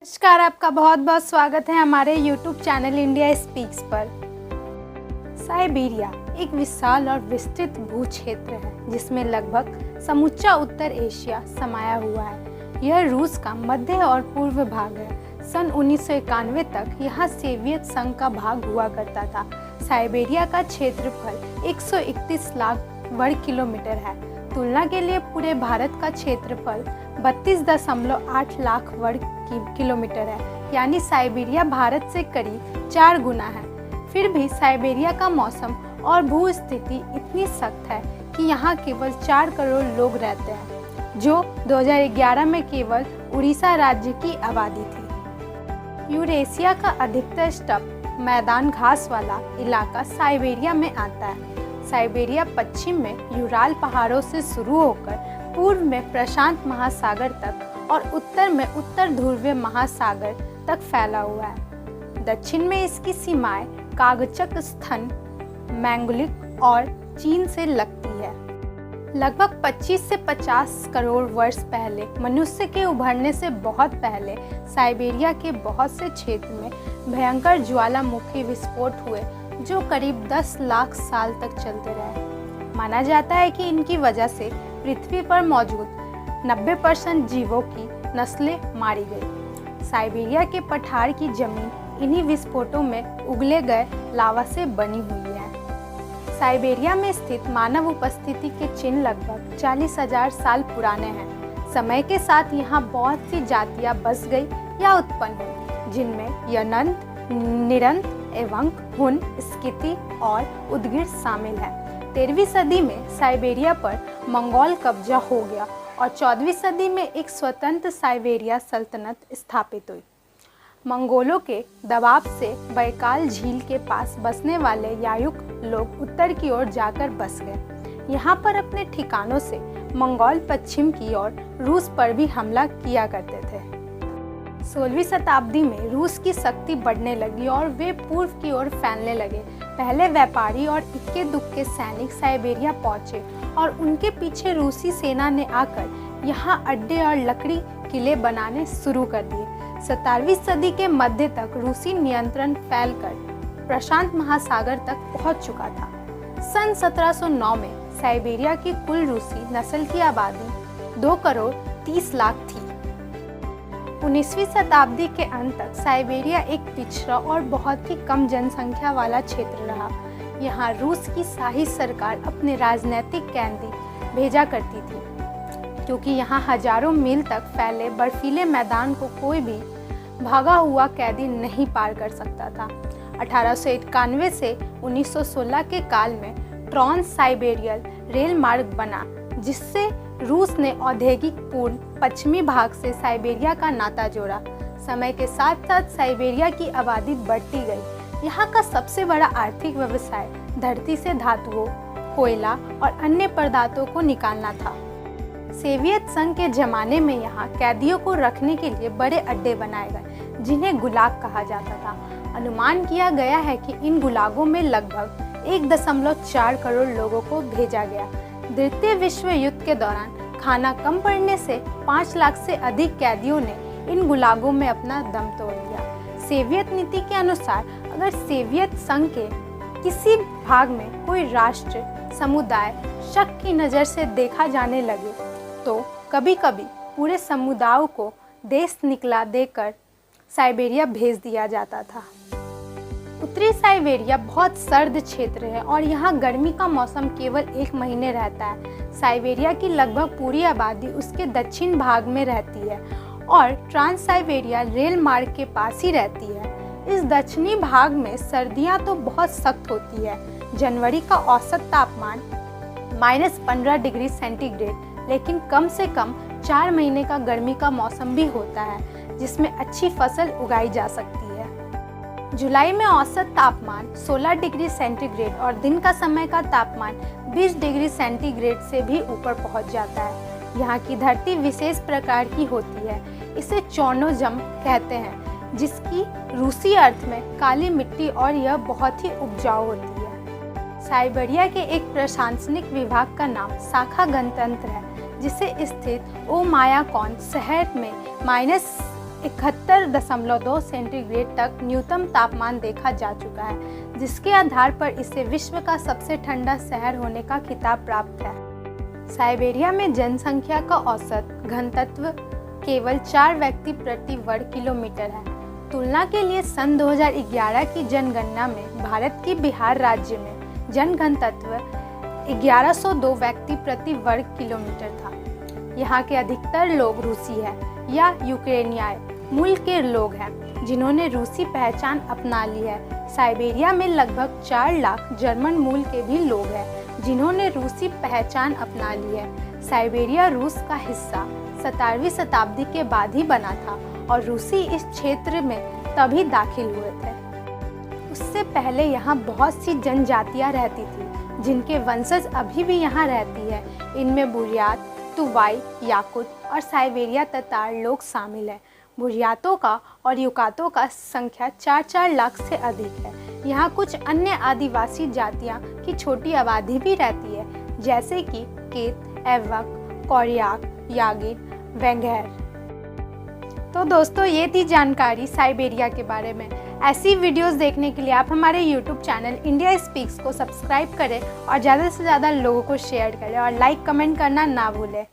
नमस्कार, आपका बहुत बहुत स्वागत है हमारे YouTube चैनल इंडिया स्पीक्स पर। साइबेरिया एक विशाल और विस्तृत भूक्षेत्र है जिसमें लगभग समूचा उत्तर एशिया समाया हुआ है। यह रूस का मध्य और पूर्व भाग है। सन 1991 तक यह सोवियत संघ का भाग हुआ करता था। साइबेरिया का क्षेत्रफल 131 लाख वर्ग किलोमीटर है। तुलना के लिए पूरे भारत का क्षेत्रफल 32.8 लाख वर्ग किलोमीटर है, यानी साइबेरिया भारत से करीब 4 गुना है। फिर भी साइबेरिया का मौसम और भू स्थिति इतनी सख्त है कि यहाँ केवल 4 करोड़ लोग रहते हैं, जो 2011 में केवल उड़ीसा राज्य की आबादी थी। यूरेशिया का अधिकतर स्टप मैदान घास वाला इलाका साइबेरिया में आता है। साइबेरिया पश्चिम में यूराल पहाड़ों से शुरू होकर पूर्व में प्रशांत महासागर तक और उत्तर में उत्तर ध्रुवीय महासागर तक फैला हुआ है। दक्षिण में इसकी सीमाएं कागचकस्थान, मंगोलिया और चीन से लगती है। लगभग 25 से 50 करोड़ वर्ष पहले मनुष्य के उभरने से बहुत पहले साइबेरिया के बहुत से क्षेत्र में भयंकर ज्वालामुखी विस्फोट हुए जो करीब 10 लाख साल तक चलते रहे। माना जाता है कि इनकी वजह से पृथ्वी पर मौजूद 90% जीवों की नस्लें मारी गई। साइबेरिया के पठार की जमीन इन्हीं विस्फोटों में उगले गए लावा से बनी हुई है। साइबेरिया में स्थित मानव उपस्थिति के चिन्ह लगभग 40,000 साल पुराने हैं। समय के साथ यहाँ बहुत सी जातियाँ बस गई या उत्पन्न हुई, जिनमें यनंत, निरंत एवं हुन, स्किति और उदगिर शामिल है। 13वीं सदी में साइबेरिया पर मंगोल कब्जा हो गया और 14वीं सदी में एक स्वतंत्र साइबेरिया सल्तनत स्थापित हुई। मंगोलों के दबाव से बैकाल झील के पास बसने वाले यायुक लोग उत्तर की ओर जाकर बस गए। यहाँ पर अपने ठिकानों से मंगोल पश्चिम की ओर रूस पर भी हमला किया करते थे। 16वीं शताब्दी में रूस की शक्ति बढ़ने लगी और वे पूर्व की ओर फैलने लगे। पहले व्यापारी और इक्के दुक्के सैनिक साइबेरिया पहुंचे और उनके पीछे रूसी सेना ने आकर यहाँ अड्डे और लकड़ी किले बनाने शुरू कर दिए। 17वीं सदी के मध्य तक रूसी नियंत्रण फैलकर प्रशांत महासागर तक पहुंच चुका था। सन 1709 में साइबेरिया की कुल रूसी नस्ल की आबादी 2 करोड़ 30 लाख थी। 19वीं शताब्दी के अंत तक साइबेरिया एक पिछड़ा और बहुत ही कम जनसंख्या वाला क्षेत्र रहा। यहाँ रूस की शाही सरकार अपने राजनीतिक कैदी भेजा करती थी, क्योंकि यहाँ हजारों मील तक फैले बर्फीले मैदान को कोई भी भागा हुआ कैदी नहीं पार कर सकता था। 1891 से 1916 के काल में ट्रांस साइबेरियल रेल मार्ग बना, जिससे रूस ने औद्योगिक पूर्ण पश्चिमी भाग से साइबेरिया का नाता जोड़ा। समय के साथ साथ साइबेरिया की आबादी बढ़ती गई। यहाँ का सबसे बड़ा आर्थिक व्यवसाय धरती से धातुओं, कोयला और अन्य पदार्थों को निकालना था। सोवियत संघ के जमाने में यहाँ कैदियों को रखने के लिए बड़े अड्डे बनाए गए, जिन्हें गुलाग कहा जाता था। अनुमान किया गया है कि इन गुलागों में लगभग 1.4 करोड़ लोगों को भेजा गया। द्वितीय विश्व युद्ध के दौरान खाना कम पड़ने से 5 लाख से अधिक कैदियों ने इन गुलागों में अपना दम तोड़ दिया। सोवियत नीति के अनुसार अगर सोवियत संघ के किसी भाग में कोई राष्ट्र समुदाय शक की नज़र से देखा जाने लगे तो कभी कभी पूरे समुदाय को देश निकला देकर साइबेरिया भेज दिया जाता था। उत्तरी साइबेरिया बहुत सर्द क्षेत्र है और यहाँ गर्मी का मौसम केवल 1 महीने रहता है। साइबेरिया की लगभग पूरी आबादी उसके दक्षिण भाग में रहती है और ट्रांस साइबेरिया रेल मार्ग के पास ही रहती है। इस दक्षिणी भाग में सर्दियाँ तो बहुत सख्त होती है। जनवरी का औसत तापमान -15 डिग्री सेंटीग्रेड, लेकिन कम से कम 4 महीने का गर्मी का मौसम भी होता है, जिसमें अच्छी फसल उगाई जा सकती है। जुलाई में औसत तापमान 16 डिग्री सेंटीग्रेड और दिन का समय का तापमान 20 डिग्री सेंटीग्रेड से भी ऊपर पहुंच जाता है। यहाँ की धरती विशेष प्रकार की होती है। इसे चोर्नोजम कहते हैं, जिसकी रूसी अर्थ में काली मिट्टी, और यह बहुत ही उपजाऊ होती है। साइबेरिया के एक प्रशासनिक विभाग का नाम शाखा गणतंत्र है, जिसे स्थित ओमायाकॉन शहर में 71.2 सेंटीग्रेड तक न्यूनतम तापमान देखा जा चुका है, जिसके आधार पर इसे विश्व का सबसे ठंडा शहर होने का खिताब प्राप्त है। साइबेरिया में जनसंख्या का औसत घनत्व केवल 4 व्यक्ति प्रति वर्ग किलोमीटर है। तुलना के लिए सन 2011 की जनगणना में भारत के बिहार राज्य में जनघनत्व 1102 व्यक्ति प्रति वर्ग किलोमीटर था। यहाँ के अधिकतर लोग रूसी हैं या यूक्रेनियाई मूल के लोग हैं, जिन्होंने रूसी पहचान अपना ली है। साइबेरिया में लगभग 4 लाख जर्मन मूल के भी लोग हैं, जिन्होंने रूसी पहचान अपना ली है। साइबेरिया रूस का हिस्सा 17वीं शताब्दी के बाद ही बना था और रूसी इस क्षेत्र में तभी दाखिल हुए थे। उससे पहले यहाँ बहुत सी जनजातियाँ रहती थी, जिनके वंशज अभी भी यहाँ रहती है। इनमें बुर्यात, तुवाई, याकुत और साइबेरिया ततार लोग शामिल हैं। बुर्यातों का और युकातों का संख्या 4-4 लाख से अधिक है। यहाँ कुछ अन्य आदिवासी जातियाँ की छोटी आबादी भी रहती है, जैसे कि केत, एवक, कोरियाक, यागिर, वेंगैर। तो दोस्तों, ये थी जानकारी साइबेरिया के बारे में। ऐसी वीडियोस देखने के लिए आप हमारे YouTube चैनल इंडिया स्पीक्स को सब्सक्राइब करें और ज़्यादा से ज़्यादा लोगों को शेयर करें और लाइक कमेंट करना ना भूलें।